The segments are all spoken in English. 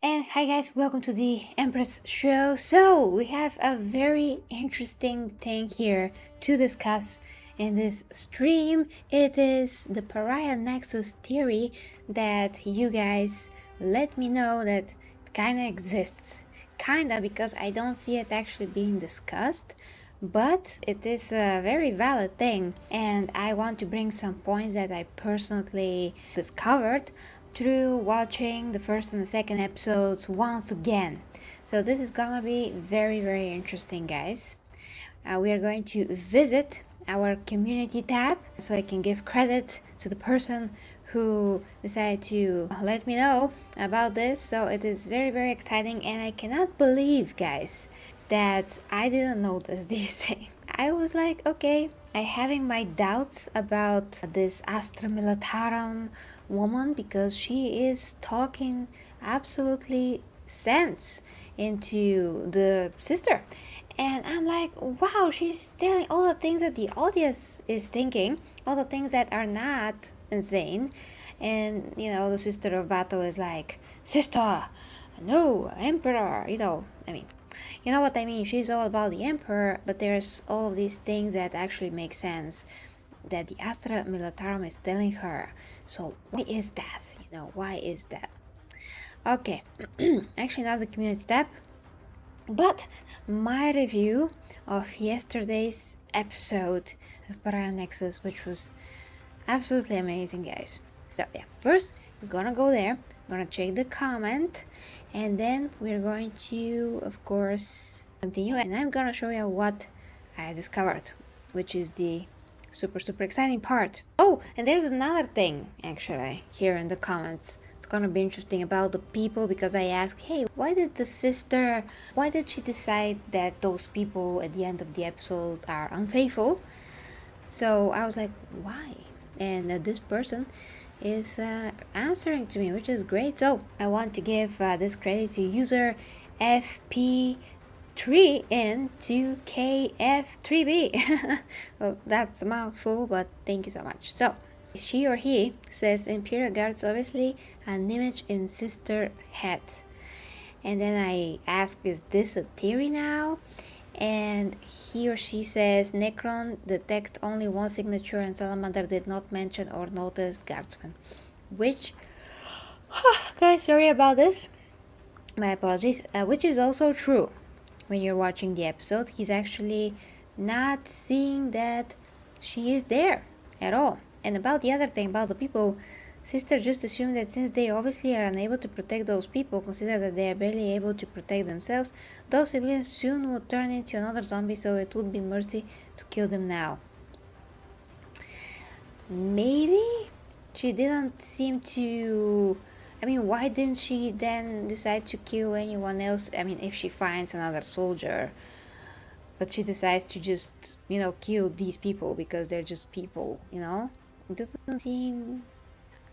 And hi guys, welcome to the Empress Show. So we have a very interesting thing here to discuss in this stream. It is the Pariah Nexus theory that you guys let me know that it kinda exists. Kinda, because I don't see it actually being discussed. But it is a very valid thing, and I want to bring some points that I personally discovered through watching the first and the second episodes once again. So this is gonna be very interesting, guys. We are going to visit our community tab so I can give credit to the person who decided to let me know about this. So it is very exciting, and I cannot believe, guys, that I didn't notice these things. I was like, okay, I having my doubts about this Astra Militarum woman because she is talking absolutely sense into the sister. And I'm like, wow, she's telling all the things that the audience is thinking, all the things that are not insane. And, the sister of battle is like, sister, no, emperor, I mean, you know what I mean? She's all about the emperor, but there's all of these things that actually make sense that the Astra Militarum is telling her. So why is that? Why is that? Okay, actually not the community tab, but my review of yesterday's episode of Pariah Nexus, which was absolutely amazing, guys. So yeah, first we're gonna go there, we're gonna check the comment, and then we're going to, of course, continue, and I'm gonna show you what I discovered, which is the super exciting part. Oh, and there's another thing actually here in the comments. It's gonna be interesting about the people, because I asked, hey, why did she decide that those people at the end of the episode are unfaithful? So I was like, why? And this person is answering to me, which is great. So I want to give this credit to user FP3N2KF3B. Well, that's a mouthful, but thank you so much. So she or he says Imperial Guards, obviously an image in sister head. And then I asked, is this a theory now? And he or she says Necron detect only one signature, and Salamander did not mention or notice guardsman. Which, guys, sorry about this, my apologies, which is also true. When you're watching the episode, he's actually not seeing that she is there at all. And about the other thing, about the people, sister just assumed that since they obviously are unable to protect those people, consider that they are barely able to protect themselves, those civilians soon would turn into another zombie, so it would be mercy to kill them now. Maybe she didn't seem to. I mean, why didn't she then decide to kill anyone else? I mean, if she finds another soldier, but she decides to just, kill these people because they're just people, It doesn't seem.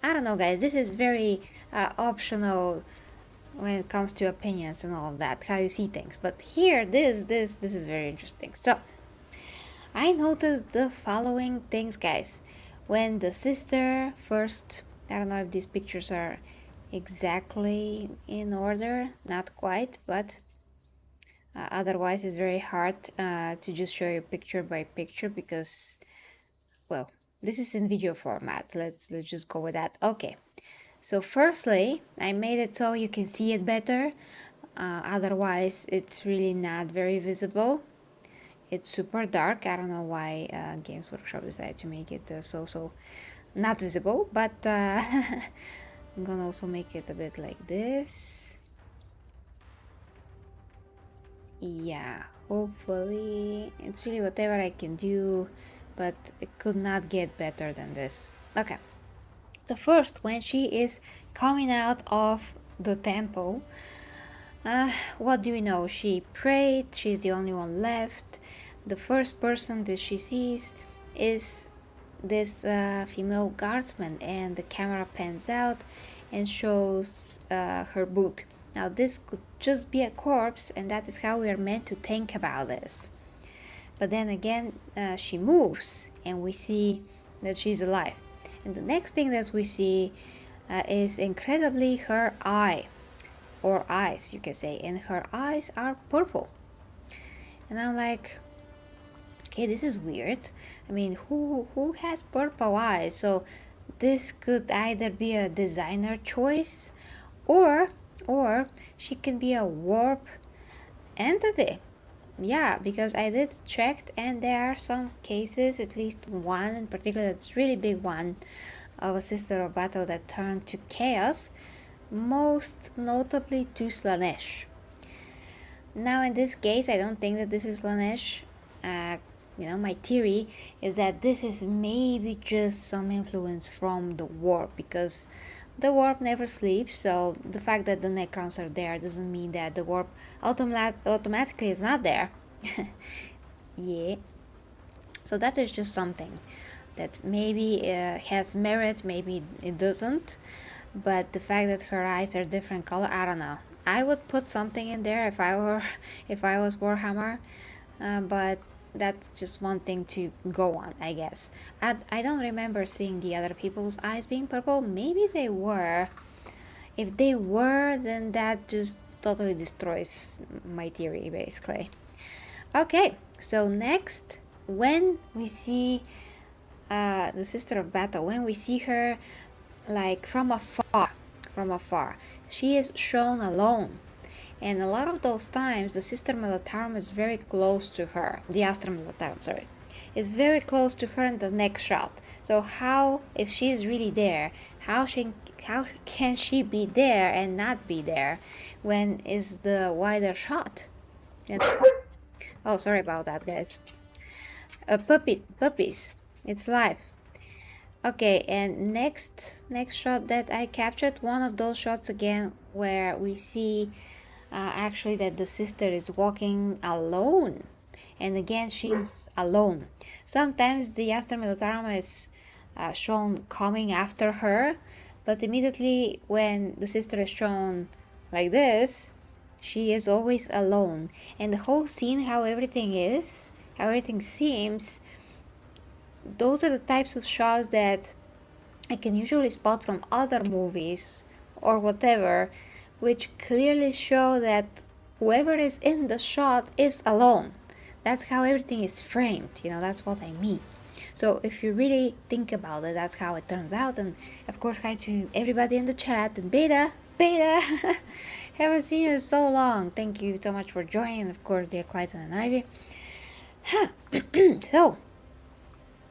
I don't know, guys. This is very optional when it comes to opinions and all of that, how you see things. But here, this is very interesting. So, I noticed the following things, guys. When the sister first, I don't know if these pictures are exactly in order, not quite, but otherwise it's very hard to just show you picture by picture because, well, this is in video format. Let's just go with that. Okay, so firstly, I made it so you can see it better. Otherwise it's really not very visible. It's super dark. I don't know why Games Workshop decided to make it so not visible, but I'm gonna also make it a bit like this. Yeah, hopefully it's really whatever I can do, but it could not get better than this. Okay, so first, when she is coming out of the temple, what do we know? She prayed, she's the only one left. The first person that she sees is this female guardsman, and the camera pans out and shows her boot. Now this could just be a corpse, and that is how we are meant to think about this. But then again, she moves and we see that she's alive. And the next thing that we see is incredibly her eye. or eyes, you can say, and her eyes are purple. And I'm like, okay, this is weird. I mean, who has purple eyes? So this could either be a designer choice, or or she can be a warp entity. Yeah, because I did check, and there are some cases, at least one in particular that's really big one, of a sister of battle that turned to chaos, most notably to Slanesh. Now in this case, I don't think that this is Slanesh. My theory is that this is maybe just some influence from the warp, because the warp never sleeps, so the fact that the Necrons are there doesn't mean that the warp automatically is not there. Yeah. So that is just something that maybe has merit, maybe it doesn't. But the fact that her eyes are different color, I don't know. I would put something in there if I was Warhammer, but that's just one thing to go on, I guess. I don't remember seeing the other people's eyes being purple. Maybe they were. If they were, then that just totally destroys my theory, basically. Okay, so next, when we see the Sister of Battle, when we see her like from afar, she is shown alone. And a lot of those times, the Sister Militarum is very close to her. The Astra Militarum, sorry, is very close to her in the next shot. So how, if she is really there, how can she be there and not be there when is the wider shot? Oh, sorry about that, guys. Puppies. It's live. Okay, and next shot that I captured, one of those shots again where we see actually that the sister is walking alone, and again she's alone. Sometimes the Astra Militarum is shown coming after her, but immediately when the sister is shown like this, she is always alone. And the whole scene, how everything seems, those are the types of shots that I can usually spot from other movies or whatever, which clearly show that whoever is in the shot is alone. That's how everything is framed, that's what I mean. So if you really think about it, that's how it turns out. And of course, hi to everybody in the chat. And Beta, haven't seen you in so long. Thank you so much for joining. And of course, dear Clayton and Ivy. So,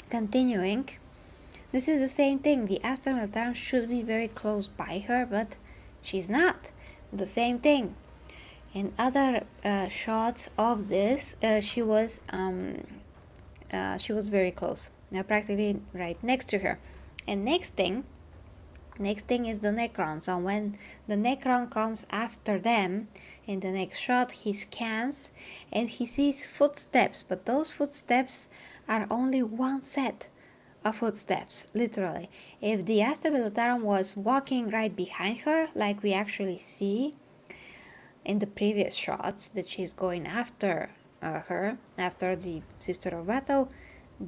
continuing, this is the same thing. The Astra Militarum should be very close by her, but she's not. The same thing. In other shots of this, she was very close, practically right next to her. And next thing is the Necron. So when the Necron comes after them, in the next shot, he scans and he sees footsteps, but those footsteps are only one set of footsteps, literally. If the Astra Militarum was walking right behind her, like we actually see in the previous shots, that she's going after her, after the Sister of Battle,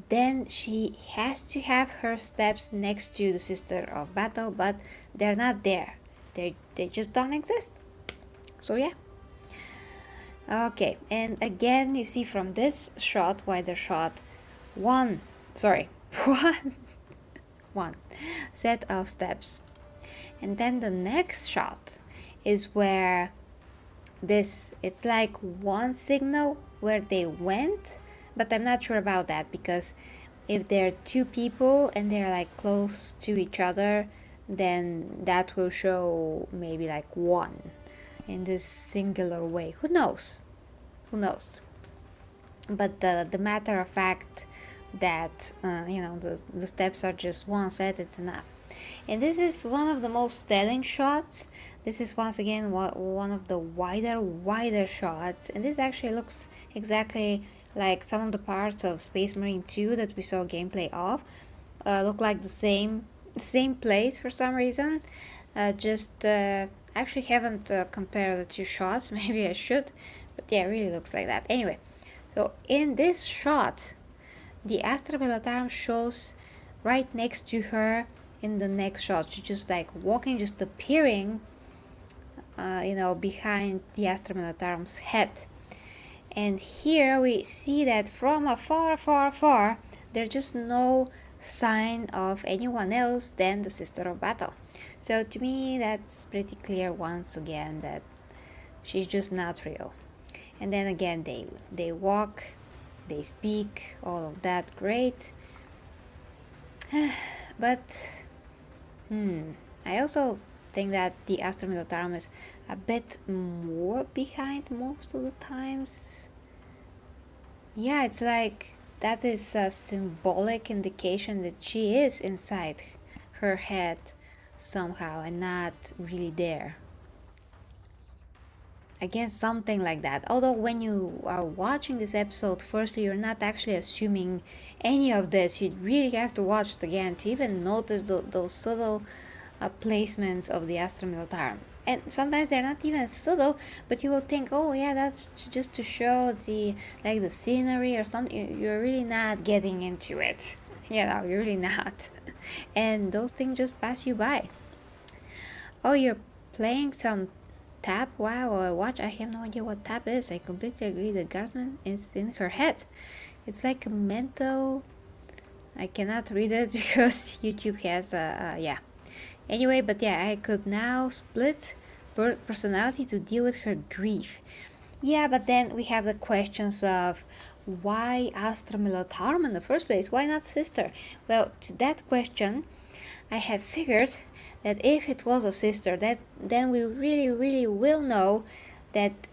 then she has to have her steps next to the Sister of Battle, but they're not there. They just don't exist. So yeah. Okay, and again you see from this shot, wider shot, one set of steps. And then the next shot is where it's like one signal where they went, but I'm not sure about that, because if there are two people and they're like close to each other, then that will show maybe like one in this singular way. Who knows? But the matter of fact that the steps are just one set, it's enough. And this is one of the most telling shots. This is once again one of the wider shots, and this actually looks exactly like some of the parts of Space Marine 2 that we saw gameplay of. Look like the same place for some reason. Actually haven't compared the two shots. Maybe I should, but yeah, it really looks like that. Anyway, so in this shot, the Astra Militarum shows right next to her in the next shot. She's just like walking, just appearing behind the Astra Militarum's head. And here we see that from afar, far, far, there's just no sign of anyone else than the Sister of Battle. So to me, that's pretty clear once again that she's just not real. And then again, they walk, they speak, all of that, great. But I also think that the Astra Militarum is a bit more behind most of the times. Yeah, it's like that is a symbolic indication that she is inside her head somehow and not really there. Again, something like that. Although when you are watching this episode, firstly, you're not actually assuming any of this. You really have to watch it again to even notice those subtle placements of the Astra Militarum. And sometimes they're not even subtle, but you will think, oh yeah, that's just to show the scenery or something. You're really not getting into it. You're really not. And those things just pass you by. Oh, you're playing some tap? Wow, or watch? I have no idea what tap is. I completely agree. The guardsman is in her head. It's like a mental. I cannot read it because YouTube has yeah. Anyway, but yeah, I could now split personality to deal with her grief. Yeah, but then we have the questions of why Astra Militarum in the first place? Why not sister? Well, to that question, I have figured that if it was a sister, then we really will know that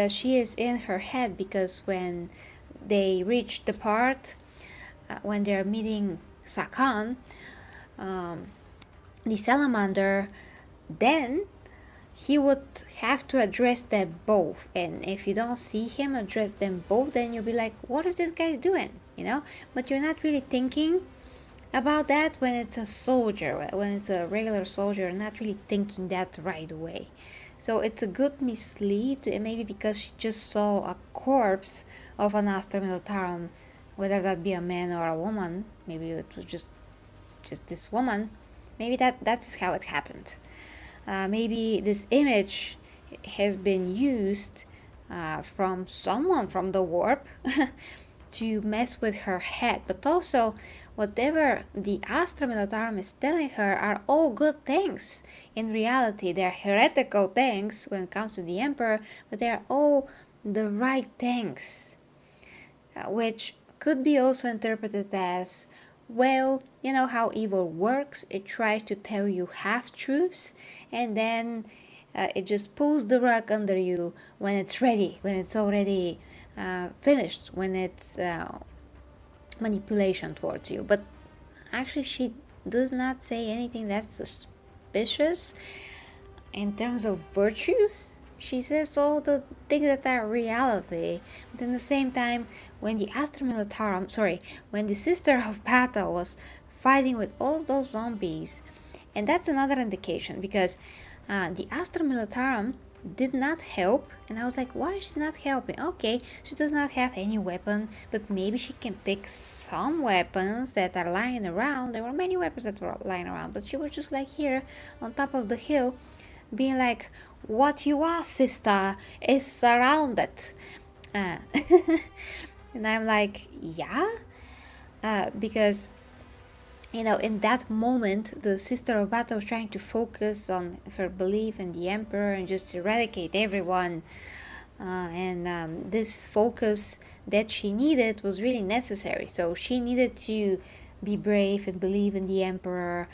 she is in her head, because when they reach the part when they're meeting Sakan, the salamander, then he would have to address them both. And if you don't see him address them both, then you'll be like, what is this guy doing? But you're not really thinking about that when it's a soldier. When it's a regular soldier, you're not really thinking that right away. So it's a good mislead, maybe because she just saw a corpse of an Astra Militarum, whether that be a man or a woman. Maybe it was just this woman. Maybe that's how it happened. Maybe this image has been used from someone from the warp to mess with her head. But also, whatever the Astra Militarum is telling her are all good things. In reality, they're heretical things when it comes to the Emperor, but they're all the right things. Which could be also interpreted as, well, you know how evil works. It tries to tell you half-truths, and then it just pulls the rug under you when it's ready, when it's already finished, when it's manipulation towards you. But actually, she does not say anything that's suspicious in terms of virtues. She says all the things that are reality, but in the same time, when the Astra Militarum, when the Sister of Battle was fighting with all of those zombies, and that's another indication, because the Astra Militarum did not help, and I was like, why is she not helping? Okay, she does not have any weapon, but maybe she can pick some weapons that are lying around. There were many weapons that were lying around, but she was just like here on top of the hill, being like, what you are, sister, is surrounded. And I'm like, yeah? Because, in that moment, the Sister of Battle was trying to focus on her belief in the Emperor and just eradicate everyone. And this focus that she needed was really necessary. So she needed to be brave and believe in the Emperor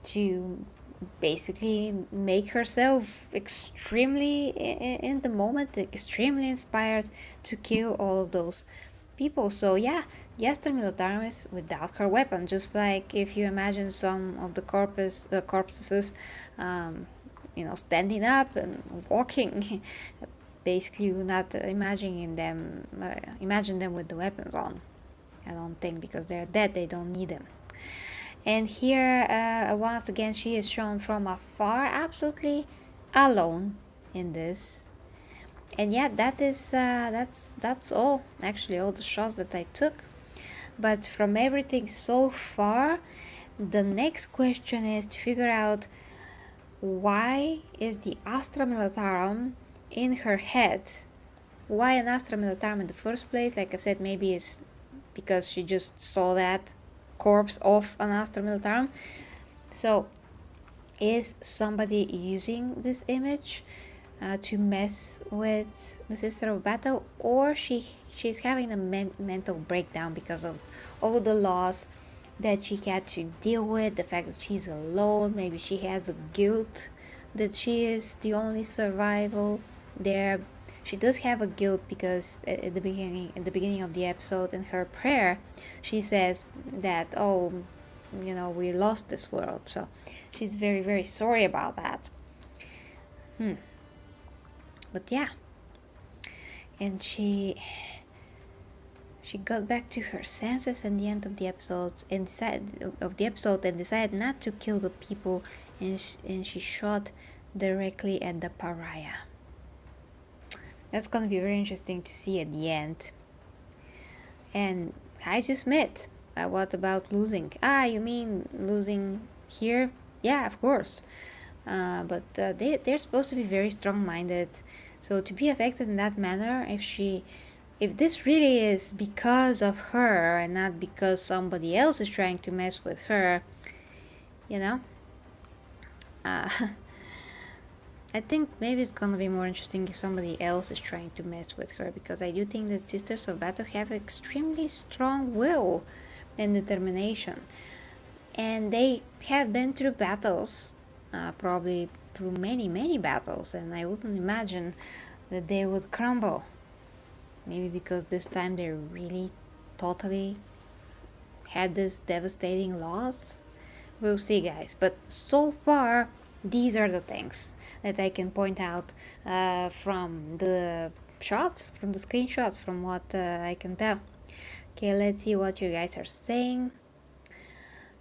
to basically make herself extremely in the moment, extremely inspired to kill all of those people. So yeah, the Astra Militarum is without her weapon, just like if you imagine some of the corpses standing up and walking. Basically, you're not imagine them with the weapons on. I don't think, because they're dead, they don't need them. And here, once again, she is shown from afar, absolutely alone in this. And yeah, that's all. Actually, all the shots that I took. But from everything so far, the next question is to figure out why is the Astra Militarum in her head? Why an Astra Militarum in the first place? Like I've said, maybe it's because she just saw that corpse of an Astra Militarum. So is somebody using this image to mess with the Sister of Battle, or she's having a mental breakdown because of all the loss that she had to deal with, the fact that she's alone. Maybe she has a guilt that she is the only survival there. She does have a guilt because at the beginning of the episode, in her prayer, she says that, oh, we lost this world. So she's very, very sorry about that. But yeah, and she got back to her senses at the end of the episode and decided not to kill the people, and she shot directly at the pariah. That's gonna be very interesting to see at the end. And I just met. What about losing? You mean losing here? Yeah, of course. But they're supposed to be very strong-minded. So to be affected in that manner, if this really is because of her and not because somebody else is trying to mess with her, I think maybe it's gonna be more interesting if somebody else is trying to mess with her, because I do think that Sisters of Battle have extremely strong will and determination, and they have been through battles, probably through many battles, and I wouldn't imagine that they would crumble. Maybe because this time they really totally had this devastating loss. We'll see, guys, but so far these are the things that I can point out from the shots, from the screenshots, from what I can tell. Okay, let's see what you guys are saying.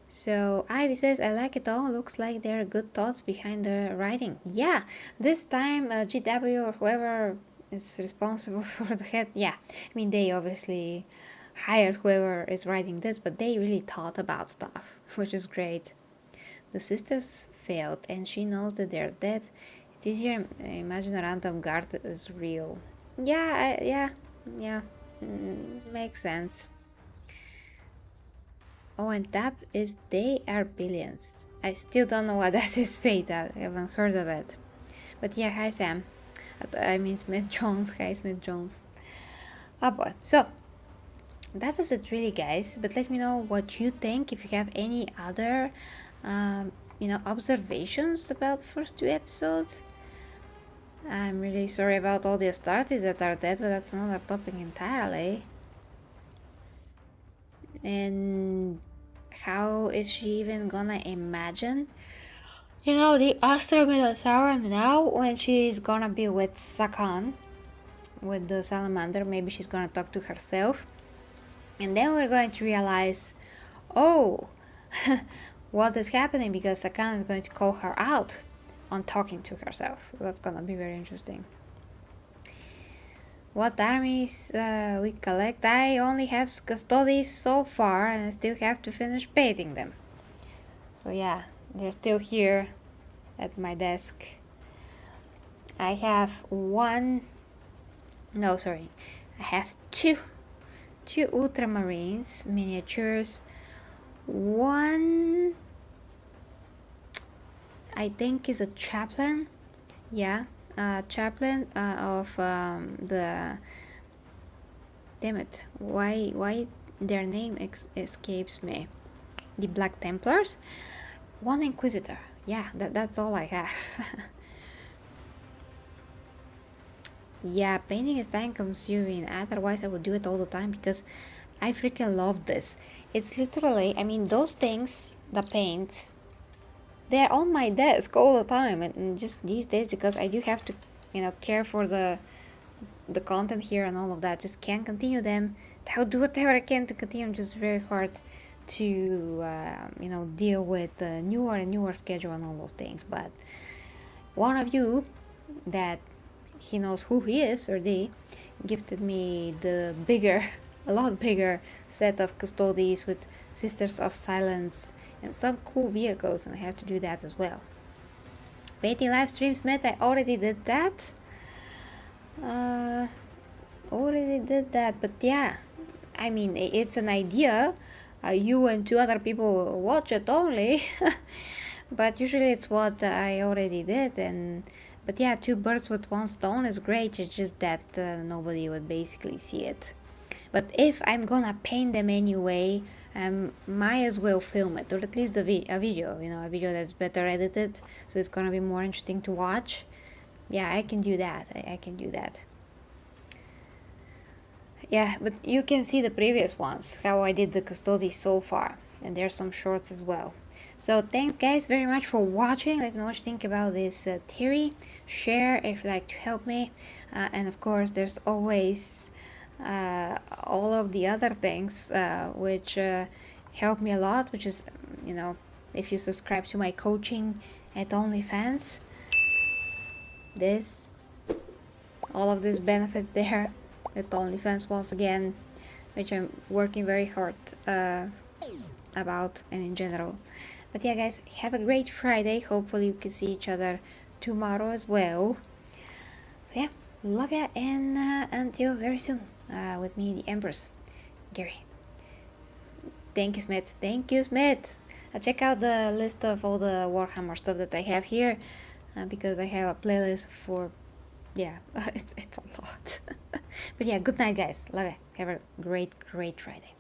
So Ivy says, I like it all. Looks like there are good thoughts behind the writing. Yeah, this time GW or whoever is responsible for the head. Yeah, I mean, they obviously hired whoever is writing this, but they really thought about stuff, which is great. The sisters failed, and she knows that they're dead. It's easier imagine a random guard is real. Yeah, makes sense. Oh, and tap is they are billions. I still don't know what that is paid at. I haven't heard of it. But yeah, hi Sam. I mean Smith Jones. Hi Smith Jones. Oh boy. So that is it really, guys. But let me know what you think. If you have any other observations about the first two episodes. I'm really sorry about all the Astartes that are dead, but that's another topic entirely. And how is she even gonna imagine the Astra Militarum now when she's gonna be with Sakan, with the salamander? Maybe she's gonna talk to herself, and then we're going to realize, oh, what is happening, because Sakan is going to call her out on talking to herself. That's gonna be very interesting. What armies we collect? I only have custodies so far, and I still have to finish painting them. So yeah, they're still here at my desk. I have I have two ultramarines miniatures. One I think is a chaplain. Yeah, chaplain of the... Damn it! Why their name escapes me? The Black Templars. One Inquisitor. Yeah, that's all I have. Yeah, painting is time consuming. Otherwise, I would do it all the time because I freaking love this. It's literally, I mean, those things, the paints, they're on my desk all the time, and just these days, because I do have to, care for the content here and all of that, just can't continue them. I'll do whatever I can to continue. Just very hard to deal with the newer and newer schedule and all those things. But one of you that he knows who he is, or they, gifted me the a lot bigger set of custodies with Sisters of Silence and some cool vehicles, and I have to do that as well. painting live streams, Matt. I already did that. But yeah, I mean, it's an idea. You and 2 other people watch it only. But usually it's what I already did. But yeah, 2 birds with 1 stone is great. It's just that nobody would basically see it. But if I'm gonna paint them anyway, might as well film it, or at least a video, a video that's better edited, so it's gonna be more interesting to watch. Yeah, I can do that. I can do that. Yeah, but you can see the previous ones, how I did the custody so far, and there's some shorts as well. So thanks guys very much for watching. Let me know what you think about this theory. Share if you'd like to help me, and of course there's always all of the other things which help me a lot, which is if you subscribe to my coaching at OnlyFans, all of these benefits there at OnlyFans once again, which I'm working very hard about and in general. But yeah guys, have a great Friday. Hopefully we can see each other tomorrow as well. So yeah, love ya, and until very soon with me, the Empress, Gary. Thank you, Smith. Thank you, Smith. Check out the list of all the Warhammer stuff that I have here, because I have a playlist for, yeah, it's a lot. But yeah, good night, guys. Love it. Have a great Friday.